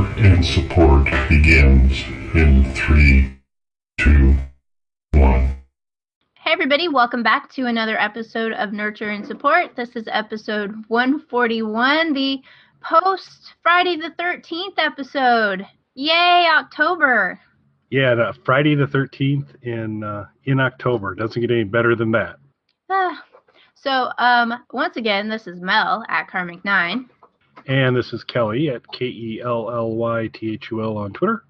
and Support begins in 3, 2, 1. Hey everybody, welcome back to another episode of Nurture and Support. This is episode 141, the post-Friday the 13th episode. Yay, October! Yeah, the Friday the 13th in October. Doesn't get any better than that. So, once again, this is Mel at Karmic9. And this is Kelly at KELLYTHUL on Twitter.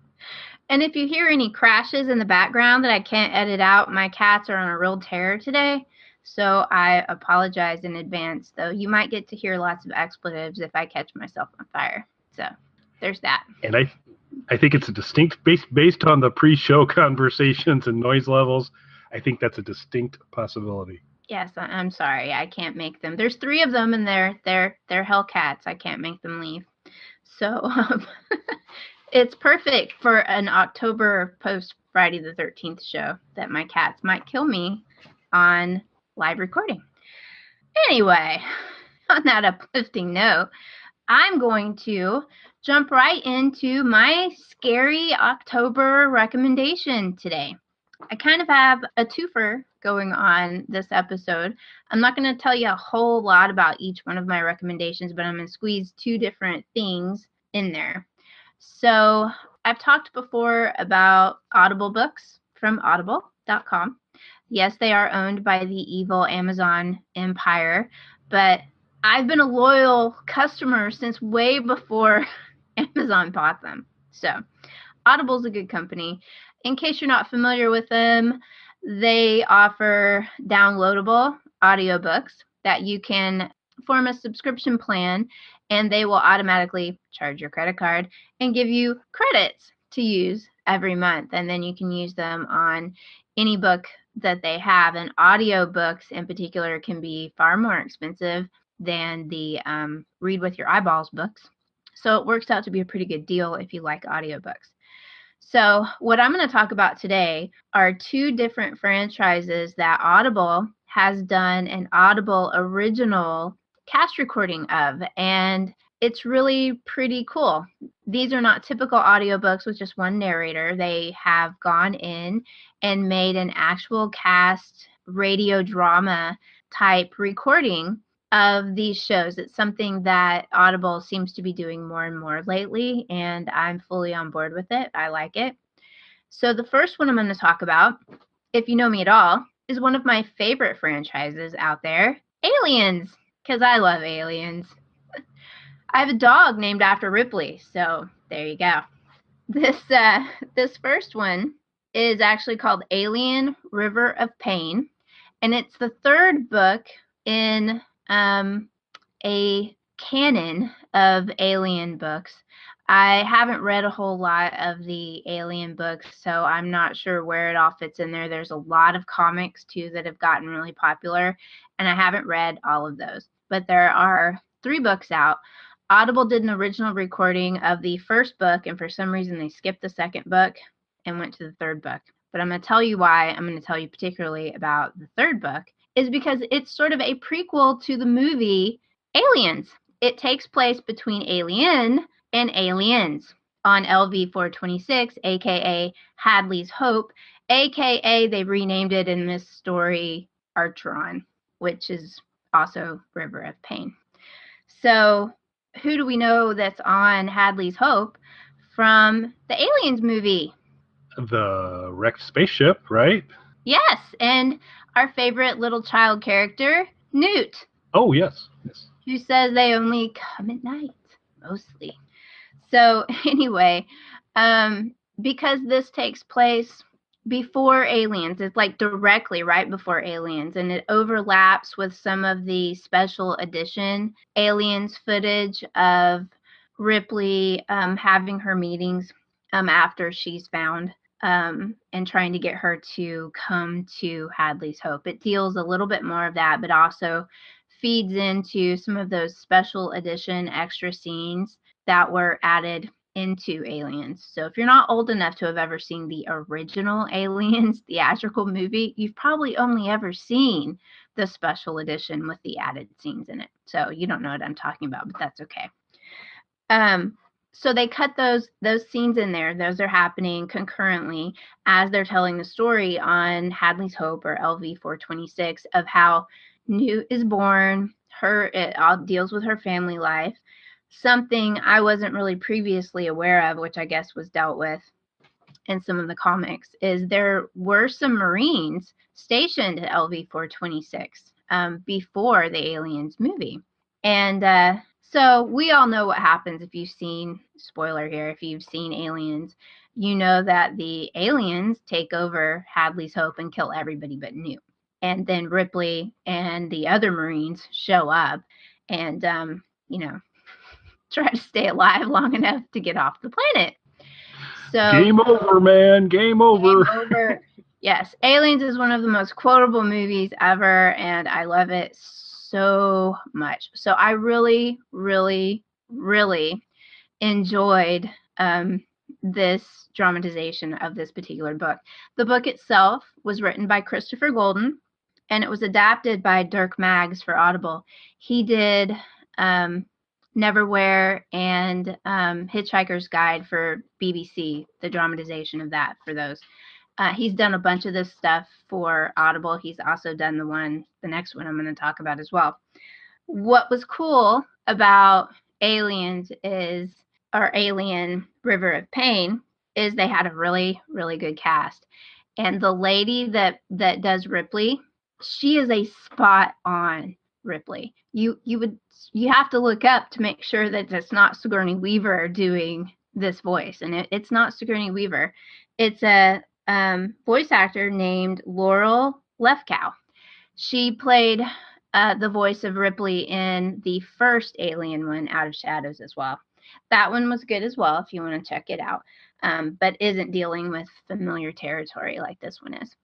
And if you hear any crashes in the background that I can't edit out, my cats are on a real tear today. So I apologize in advance, though you might get to hear lots of expletives if I catch myself on fire. So there's that. And I think it's a distinct, based on the pre-show conversations and noise levels, I think that's a distinct possibility. Yes, I'm sorry. I can't make them. There's 3 of them, and they're Hellcats. I can't make them leave. So it's perfect for an October post-Friday the 13th show that my cats might kill me on live recording. Anyway, on that uplifting note, I'm going to jump right into my scary October recommendation today. I kind of have a twofer going on this episode. I'm not going to tell you a whole lot about each one of my recommendations, but I'm going to squeeze 2 different things in there. So I've talked before about Audible books from audible.com. Yes, they are owned by the evil Amazon empire, but I've been a loyal customer since way before Amazon bought them. So Audible's a good company. In case you're not familiar with them, they offer downloadable audiobooks that you can form a subscription plan, and they will automatically charge your credit card and give you credits to use every month. And then you can use them on any book that they have. And audiobooks in particular can be far more expensive than the read with your eyeballs books. So it works out to be a pretty good deal if you like audiobooks. So what I'm going to talk about today are 2 different franchises that Audible has done an Audible original cast recording of, and it's really pretty cool. These are not typical audiobooks with just one narrator. They have gone in and made an actual cast radio drama type recording of these shows. It's something that Audible seems to be doing more and more lately, and I'm fully on board with it. I like it. So the first one I'm going to talk about, if you know me at all, is one of my favorite franchises out there, Aliens, because I love aliens. I have a dog named after Ripley, so there you go. This first one is actually called Alien River of Pain, and it's the 3rd book in a canon of alien books. I haven't read a whole lot of the alien books, so I'm not sure where it all fits in there. There's a lot of comics, too, that have gotten really popular, and I haven't read all of those. But there are 3 books out. Audible did an original recording of the 1st book, and for some reason they skipped the 2nd book and went to the 3rd book. But I'm going to tell you why. I'm going to tell you particularly about the 3rd book, is because it's sort of a prequel to the movie Aliens. It takes place between Alien and Aliens on LV-426, aka Hadley's Hope, aka they renamed it in this story Archeron, which is also River of Pain. So who do we know that's on Hadley's Hope from the Aliens movie? The wrecked spaceship, right? Yes, and our favorite little child character, Newt. Oh, yes. Who says they only come at night, mostly. So anyway, because this takes place before Aliens, it's like directly right before Aliens, and it overlaps with some of the special edition Aliens footage of Ripley having her meetings after she's found and trying to get her to come to Hadley's Hope. It deals a little bit more of that, but also feeds into some of those special edition extra scenes that were added into Aliens. So if you're not old enough to have ever seen the original Aliens theatrical movie, you've probably only ever seen the special edition with the added scenes in it. So you don't know what I'm talking about, but that's okay. so they cut those scenes in there. Those are happening concurrently as they're telling the story on Hadley's Hope, or LV-426, of how Newt is born. It all deals with her family life. Something I wasn't really previously aware of, which I guess was dealt with in some of the comics, is there were some Marines stationed at LV-426 before the Aliens movie. And so we all know what happens if you've seen, spoiler here, if you've seen Aliens, you know that the aliens take over Hadley's Hope and kill everybody but Newt. And then Ripley and the other Marines show up and, try to stay alive long enough to get off the planet. So game over, man. Game over. Game over. Yes, Aliens is one of the most quotable movies ever, and I love it so much. So I really, really, really enjoyed this dramatization of this particular book. The book itself was written by Christopher Golden, and it was adapted by Dirk Maggs for Audible. He did Neverwhere and Hitchhiker's Guide for BBC, the dramatization of that for those. He's done a bunch of this stuff for Audible. He's also done the next one I'm going to talk about as well. What was cool about Alien River of Pain is they had a really, really good cast. And the lady that does Ripley, she is a spot on Ripley. You have to look up to make sure that it's not Sigourney Weaver doing this voice, and it's not Sigourney Weaver. It's a voice actor named Laurel Lefkow. She played the voice of Ripley in the first Alien one, Out of Shadows, as well. That one was good as well if you want to check it out, but isn't dealing with familiar territory like this one is.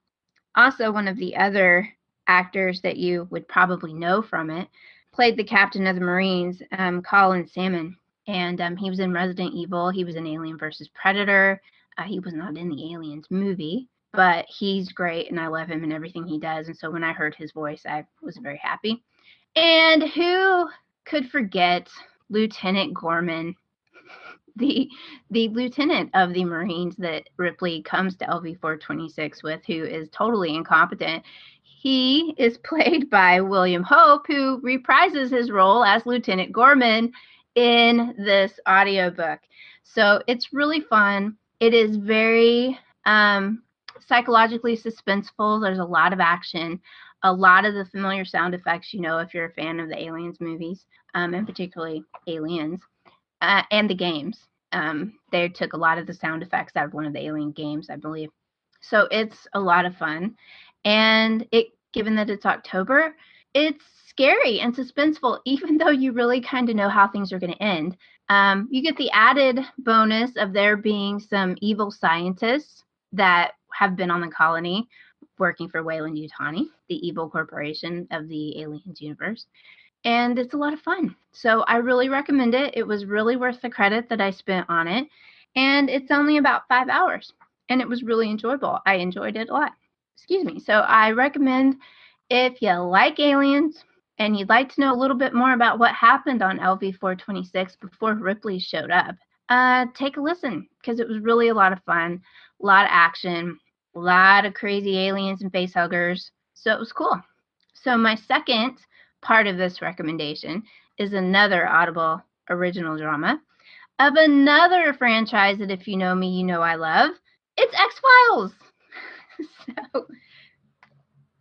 Also, one of the other actors that you would probably know from it played the captain of the Marines, Colin Salmon, and he was in Resident Evil. He was in Alien vs. Predator. He was not in the Aliens movie, but he's great, and I love him and everything he does. And so when I heard his voice, I was very happy. And who could forget Lieutenant Gorman, the lieutenant of the Marines that Ripley comes to LV-426 with, who is totally incompetent. He is played by William Hope, who reprises his role as Lieutenant Gorman in this audiobook. So it's really fun. It is very psychologically suspenseful. There's a lot of action, a lot of the familiar sound effects, if you're a fan of the Aliens movies, and particularly Aliens, and the games. They took a lot of the sound effects out of one of the Alien games, I believe. So it's a lot of fun. And given that it's October, it's scary and suspenseful, even though you really kind of know how things are going to end. You get the added bonus of there being some evil scientists that have been on the colony working for Weyland-Yutani, the evil corporation of the Aliens universe. And it's a lot of fun. So I really recommend it. It was really worth the credit that I spent on it. And it's only about 5 hours. And it was really enjoyable. I enjoyed it a lot. Excuse me. So I recommend, if you like Aliens and you'd like to know a little bit more about what happened on LV-426 before Ripley showed up, take a listen, because it was really a lot of fun, a lot of action, a lot of crazy aliens and facehuggers. So it was cool. So my second part of this recommendation is another Audible original drama of another franchise that, if you know me, you know I love. It's X-Files. So,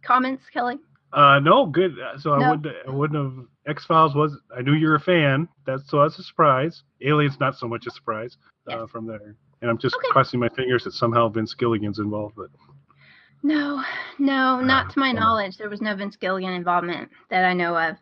comments, Kelly? No, good. So No. I wouldn't have. X-Files was. I knew you were a fan. That's a surprise. Aliens, not so much a surprise. Yes. From there, and I'm just crossing my fingers that somehow Vince Gilligan's involved. But no, not to my knowledge. There was no Vince Gilligan involvement that I know of.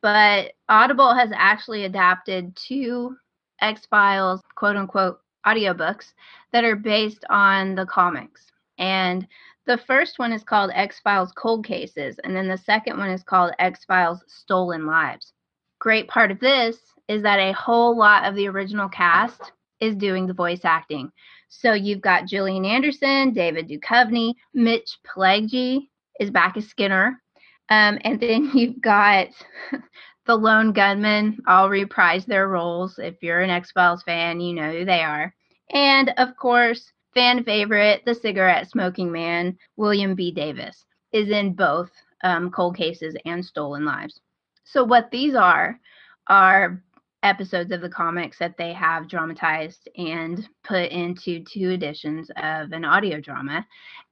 But Audible has actually adapted 2 X-Files, quote unquote, audiobooks that are based on the comics. And the first one is called X-Files Cold Cases, and then the second one is called X-Files Stolen Lives. Great part of this is that a whole lot of the original cast is doing the voice acting. So you've got Gillian Anderson, David Duchovny, Mitch Pileggi is back as Skinner, and then you've got The Lone Gunmen all reprise their roles. If you're an X-Files fan, you know who they are. And, of course, fan favorite, the cigarette smoking man, William B. Davis, is in both Cold Cases and Stolen Lives. So what these are episodes of the comics that they have dramatized and put into 2 editions of an audio drama.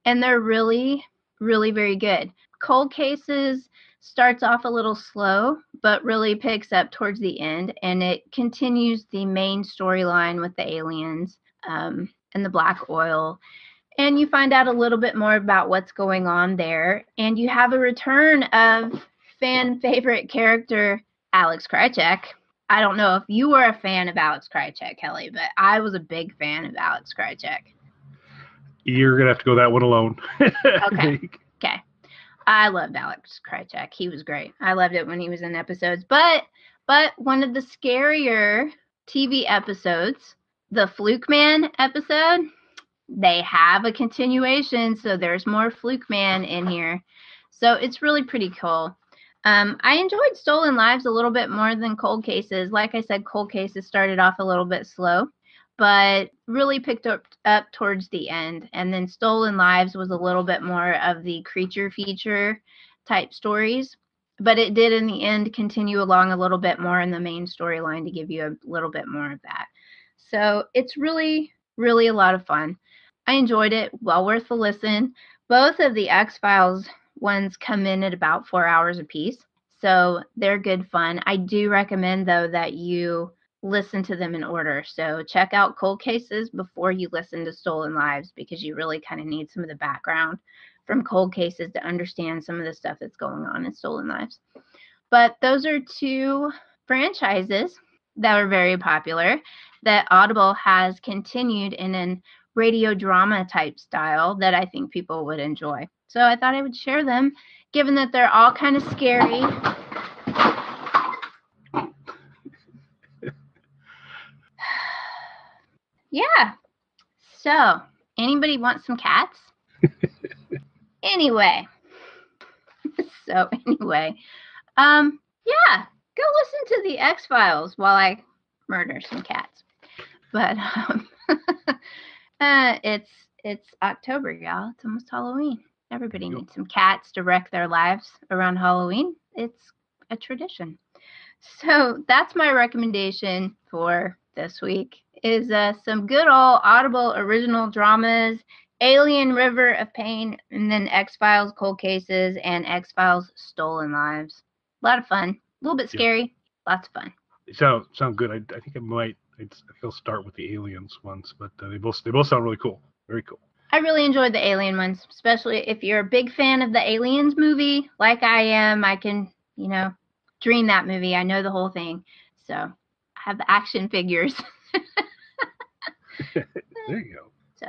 And they're really, really very good. Cold Cases starts off a little slow, but really picks up towards the end, and it continues the main storyline with the aliens and the black oil. And you find out a little bit more about what's going on there, and you have a return of fan favorite character Alex Krycek. I don't know if you were a fan of Alex Krycek, Kelly, but I was a big fan of Alex Krycek. You're going to have to go that one alone. Okay. Okay. I loved Alex Krycek. He was great. I loved it when he was in episodes. But one of the scarier TV episodes, the Fluke Man episode, they have a continuation, so there's more Fluke Man in here. So it's really pretty cool. I enjoyed Stolen Lives a little bit more than Cold Cases. Like I said, Cold Cases started off a little bit slow, but really picked up towards the end. And then Stolen Lives was a little bit more of the creature feature type stories, but it did in the end continue along a little bit more in the main storyline to give you a little bit more of that. So it's really, really a lot of fun. I enjoyed it. Well worth the listen. Both of the X-Files ones come in at about 4 hours apiece, so they're good fun. I do recommend, though, that you listen to them in order. So check out Cold Cases before you listen to Stolen Lives, because you really kind of need some of the background from Cold Cases to understand some of the stuff that's going on in Stolen Lives. But those are 2 franchises that are very popular that Audible has continued in a radio drama type style that I think people would enjoy. So I thought I would share them, given that they're all kind of scary. Yeah. So, anybody want some cats? Anyway. Yeah. Go listen to the X-Files while I murder some cats. But it's October, y'all. It's almost Halloween. Everybody needs some cats to wreck their lives around Halloween. It's a tradition. So that's my recommendation for this week, is some good old Audible original dramas, Alien River of Pain, and then X-Files Cold Cases and X-Files Stolen Lives. A lot of fun. A little bit scary. Lots of fun. Sound good. I think I'll start with the aliens ones, but they both sound really cool. Very cool. I really enjoyed the alien ones, especially if you're a big fan of the Aliens movie, like I am. I can, dream that movie. I know the whole thing. So I have the action figures. There you go. So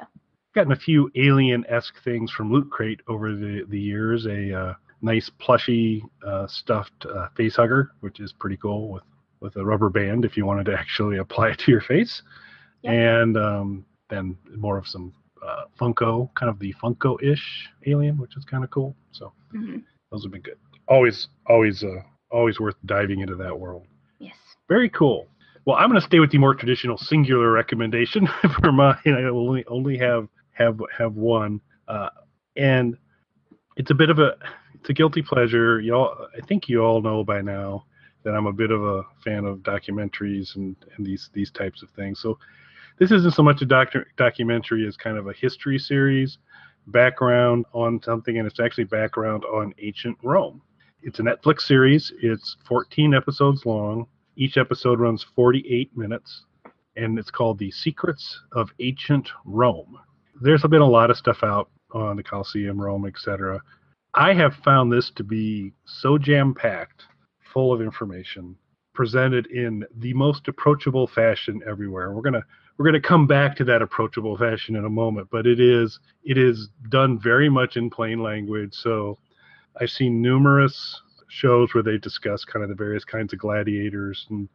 gotten a few alien-esque things from Loot Crate over the years. A nice plushy stuffed face hugger, which is pretty cool, with a rubber band if you wanted to actually apply it to your face. Yep. And then more of some Funko, kind of the Funko-ish alien, which is kind of cool. So those have been good. Always worth diving into that world. Yes. Very cool. Well, I'm going to stay with the more traditional singular recommendation for mine. I will only have one, and it's a guilty pleasure. I think you all know by now that I'm a bit of a fan of documentaries and these types of things. So this isn't so much a documentary as kind of a history series, background on something, and it's actually background on ancient Rome. It's a Netflix series. It's 14 episodes long. Each episode runs 48 minutes, and it's called The Secrets of Ancient Rome. There's been a lot of stuff out on the Colosseum, Rome, etc. I have found this to be so jam-packed, full of information, presented in the most approachable fashion everywhere. We're gonna come back to that approachable fashion in a moment, but it is done very much in plain language. So I've seen numerous shows where they discuss kind of the various kinds of gladiators and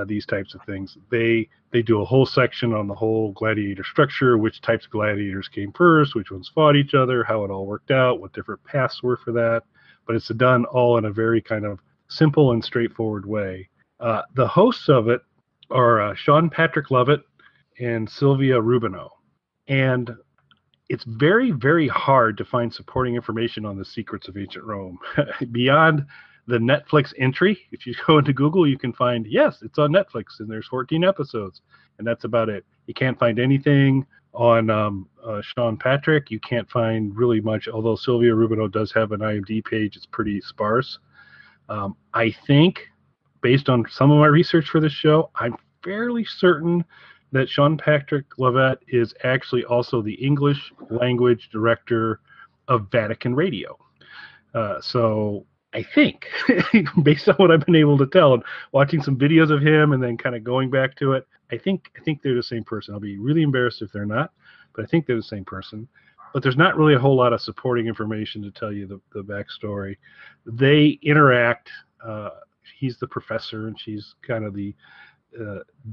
these types of things. They do a whole section on the whole gladiator structure, which types of gladiators came first, which ones fought each other, how it all worked out, what different paths were for that. But it's done all in a very kind of simple and straightforward way. The hosts of it are Sean Patrick Lovett and Silvia Rubino. And it's very, very hard to find supporting information on the secrets of ancient Rome. Beyond the Netflix entry, if you go into Google, you can find, yes, it's on Netflix, and there's 14 episodes, and that's about it. You can't find anything on Sean Patrick. You can't find really much, although Silvia Rubino does have an IMDb page. It's pretty sparse. I think, based on some of my research for this show, I'm fairly certain that Sean Patrick Lovett is actually also the English language director of Vatican Radio. So I think, based on what I've been able to tell, and watching some videos of him and then kind of going back to it, I think they're the same person. I'll be really embarrassed if they're not, but I think they're the same person. But there's not really a whole lot of supporting information to tell you the backstory. They interact. He's the professor, and she's kind of the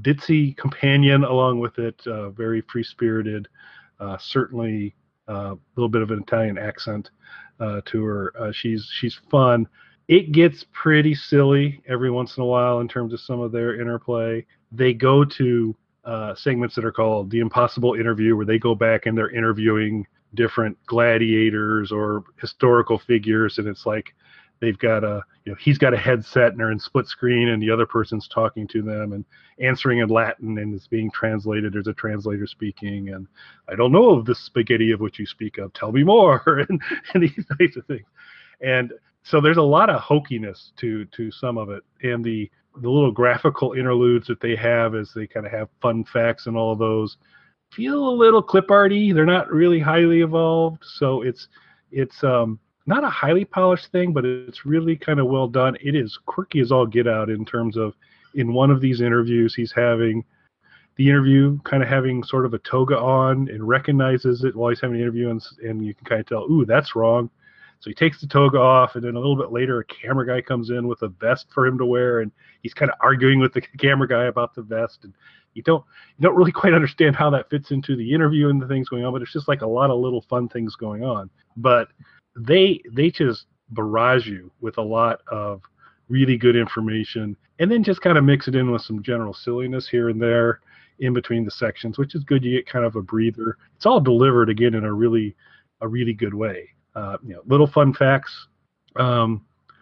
ditzy companion along with it, very free-spirited, certainly a little bit of an Italian accent to her. She's fun. It gets pretty silly every once in a while in terms of some of their interplay. They go to segments that are called The Impossible Interview, where they go back and they're interviewing different gladiators or historical figures, and it's like they've got he's got a headset and they're in split screen and the other person's talking to them and answering in Latin and it's being translated. There's a translator speaking, and I don't know of this spaghetti of which you speak of. Tell me more, and these types of things. And so there's a lot of hokiness to some of it, and the little graphical interludes that they have as they kind of have fun facts and all of those feel a little clip arty. They're not really highly evolved, so it's not a highly polished thing, but it's really kind of well done. It is quirky as all get out in terms of, in one of these interviews, he's having the interview kind of having sort of a toga on and recognizes it while he's having the interview, and you can kind of tell, ooh, that's wrong. So he takes the toga off, and then a little bit later, a camera guy comes in with a vest for him to wear, and he's kind of arguing with the camera guy about the vest, and you don't really quite understand how that fits into the interview and the things going on, but it's just like a lot of little fun things going on. But they just barrage you with a lot of really good information, and then just kind of mix it in with some general silliness here and there in between the sections, which is good. You get kind of a breather. It's all delivered again in a really good way. Little fun facts.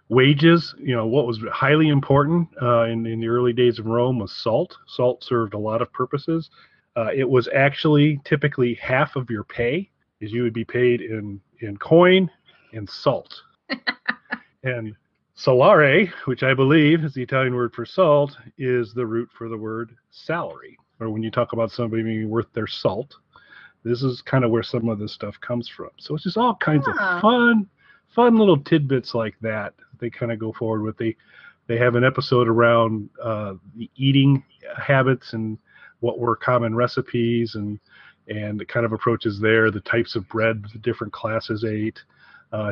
Wages, what was highly important in the early days of Rome was salt. Salt served a lot of purposes. It was actually typically half of your pay, is you would be paid in coin and salt. And salare, which I believe is the Italian word for salt, is the root for the word salary. Or when you talk about somebody being worth their salt, this is kind of where some of this stuff comes from. So it's just all kinds of fun little tidbits like that they kind of go forward with. They have an episode around the eating habits and what were common recipes and the kind of approaches there, the types of bread the different classes ate.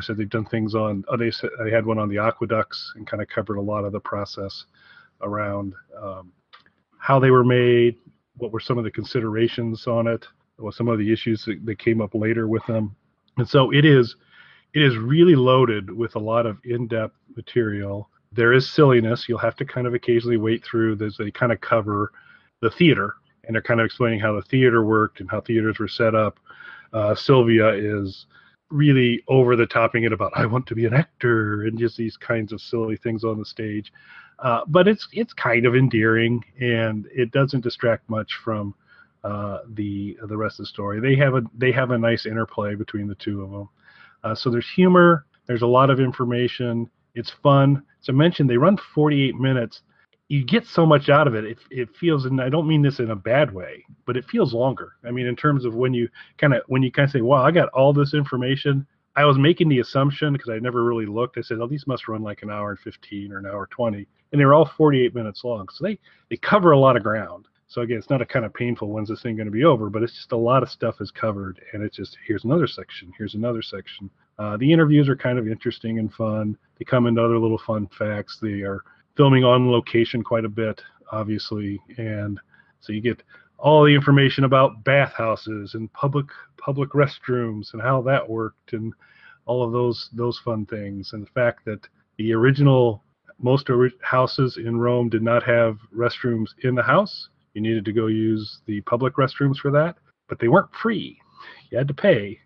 So they've done things on, they had one on the aqueducts and kind of covered a lot of the process around how they were made, what were some of the considerations on it, what some of the issues that came up later with them. And so it is really loaded with a lot of in-depth material. There is silliness. You'll have to kind of occasionally wait through as they kind of cover the theater, and they're kind of explaining how the theater worked and how theaters were set up. Silvia is really over the topping it about, I want to be an actor, and just these kinds of silly things on the stage. But it's kind of endearing, and it doesn't distract much from the rest of the story. They have a nice interplay between the two of them. So there's humor, there's a lot of information, it's fun. As I mentioned, they run 48 minutes. You get so much out of it. It feels, and I don't mean this in a bad way, but it feels longer. I mean, in terms of when you kind of say, wow, I got all this information. I was making the assumption, because I never really looked, I said, oh, these must run like an hour and 15 or an hour 20. And they were all 48 minutes long. So they cover a lot of ground. So again, it's not a kind of painful, when's this thing going to be over, but it's just a lot of stuff is covered, and it's just, here's another section, here's another section. The interviews are kind of interesting and fun. They come into other little fun facts. They are filming on location quite a bit, obviously, and so you get all the information about bathhouses and public restrooms and how that worked and all of those fun things, and the fact that the original Most houses in Rome did not have restrooms in the house. You needed to go use the public restrooms for that, but they weren't free. You had to pay.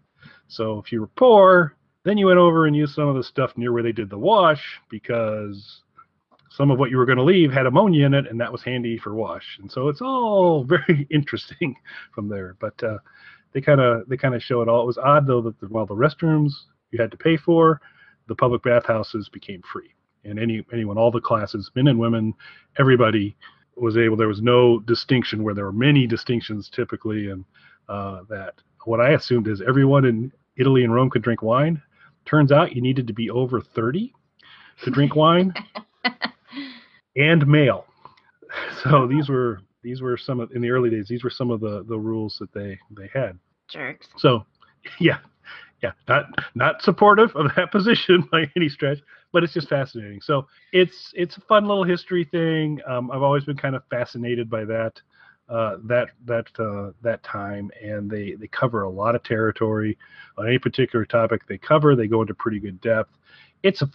So if you were poor, then you went over and used some of the stuff near where they did the wash, because some of what you were going to leave had ammonia in it, and that was handy for wash. And so it's all very interesting from there. But they kind of show it all. It was odd, though, that while the restrooms you had to pay for, the public bathhouses became free. And anyone, all the classes, men and women, everybody was able. There was no distinction where there were many distinctions typically, and that what I assumed is everyone in Italy and Rome could drink wine. Turns out you needed to be over 30 to drink wine, and male. So these were some of, in the early days, these were some of the rules that they had. Jerks. So yeah, not supportive of that position by any stretch, but it's just fascinating. So it's a fun little history thing. I've always been kind of fascinated by that time, and they cover a lot of territory on any particular topic they cover. They go into pretty good depth. It's a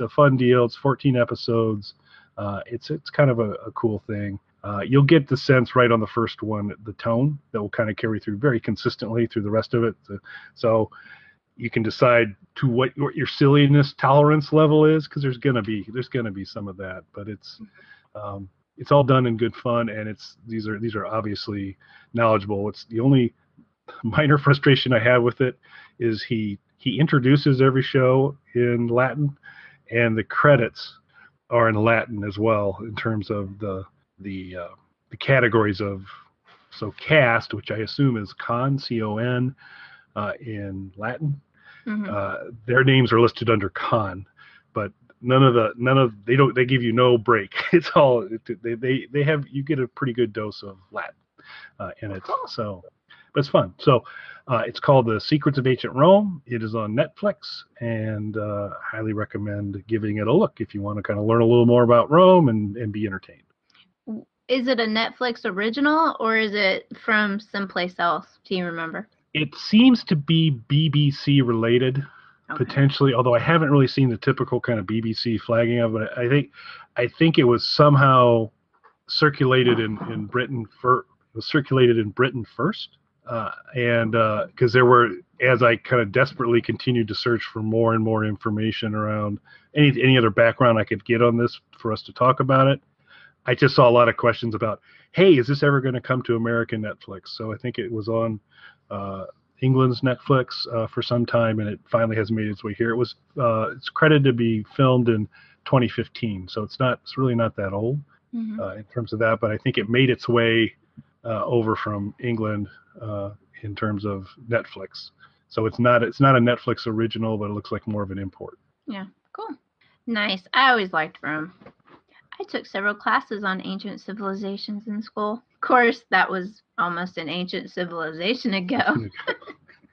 fun deal. It's 14 episodes. It's kind of a cool thing. You'll get the sense right on the first one, the tone that will kind of carry through very consistently through the rest of it. So you can decide to what your silliness tolerance level is, because there's gonna be some of that, but it's all done in good fun, and these are obviously knowledgeable. It's the only minor frustration I have with it is he introduces every show in Latin, and the credits are in Latin as well in terms of the categories of, so cast, which I assume is con, C-O-N, in Latin. Mm-hmm. Their names are listed under con, but they give you no break. It's all they have. You get a pretty good dose of Latin in it. So, but it's fun. So it's called The Secrets of Ancient Rome. It is on Netflix, and highly recommend giving it a look if you want to kind of learn a little more about Rome and be entertained. Is it a Netflix original, or is it from someplace else? Do you remember? It seems to be BBC related, okay, potentially, although I haven't really seen the typical kind of BBC flagging of it. I think it was somehow circulated in Britain first. And because there were, as I kind of desperately continued to search for more and more information around any other background I could get on this for us to talk about it, I just saw a lot of questions about, hey, is this ever going to come to American Netflix? So I think it was on England's Netflix for some time, and it finally has made its way here. It's credited to be filmed in 2015, so it's really not that old. Mm-hmm. In terms of that, but I think it made its way over from England in terms of Netflix. So it's not a Netflix original, but it looks like more of an import. Yeah, cool. Nice. I always liked Rome. I took several classes on ancient civilizations in school. Of course, that was almost an ancient civilization ago.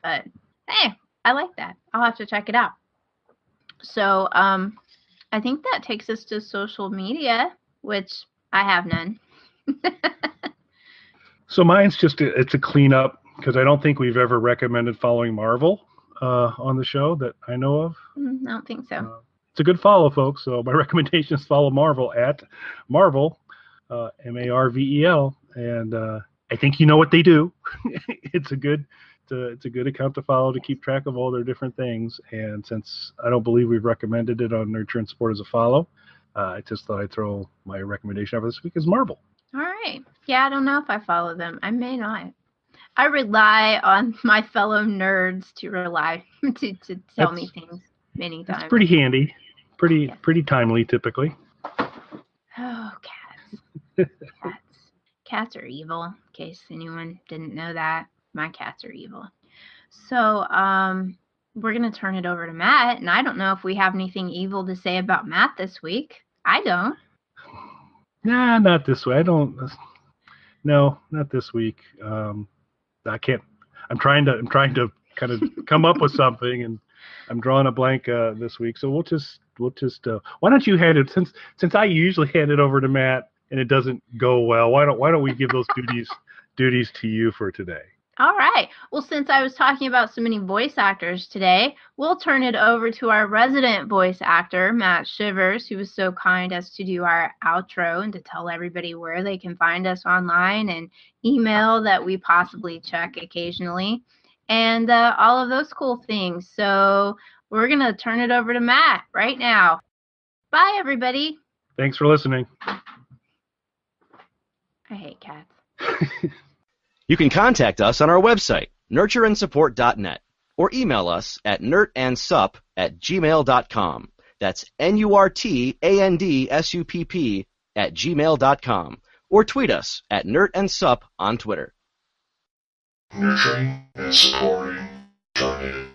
But hey, I like that. I'll have to check it out. So I think that takes us to social media, which I have none. So mine's just it's a cleanup, because I don't think we've ever recommended following Marvel on the show that I know of. I don't think so. It's a good follow, folks. So my recommendation is follow Marvel at Marvel, Marvel, and I think you know what they do. It's a good account to follow to keep track of all their different things. And since I don't believe we've recommended it on Nurture and Support as a follow, I just thought I'd throw my recommendation over this week as Marvel. All right. Yeah, I don't know if I follow them. I may not. I rely on my fellow nerds to tell me things many times. It's pretty handy. Pretty timely, typically. Oh, cats. Cats are evil, in case anyone didn't know that. My cats are evil. So, we're going to turn it over to Matt, and I don't know if we have anything evil to say about Matt this week. I don't. Nah, not this way. I don't. No, not this week. I can't. I'm trying to kind of come up with something, and I'm drawing a blank this week. So we'll just. Why don't you hand it, since I usually hand it over to Matt and it doesn't go well? Why don't we give those duties to you for today? All right. Well, since I was talking about so many voice actors today, we'll turn it over to our resident voice actor, Matt Shivers, who was so kind as to do our outro and to tell everybody where they can find us online and email that we possibly check occasionally and all of those cool things. So we're going to turn it over to Matt right now. Bye, everybody. Thanks for listening. I hate cats. You can contact us on our website, nurtureandsupport.net, or email us at nurtandsupp@gmail.com. That's NURTANDSUPP@gmail.com. Or tweet us at nurtandsupp on Twitter. Nurturing and supporting Journey.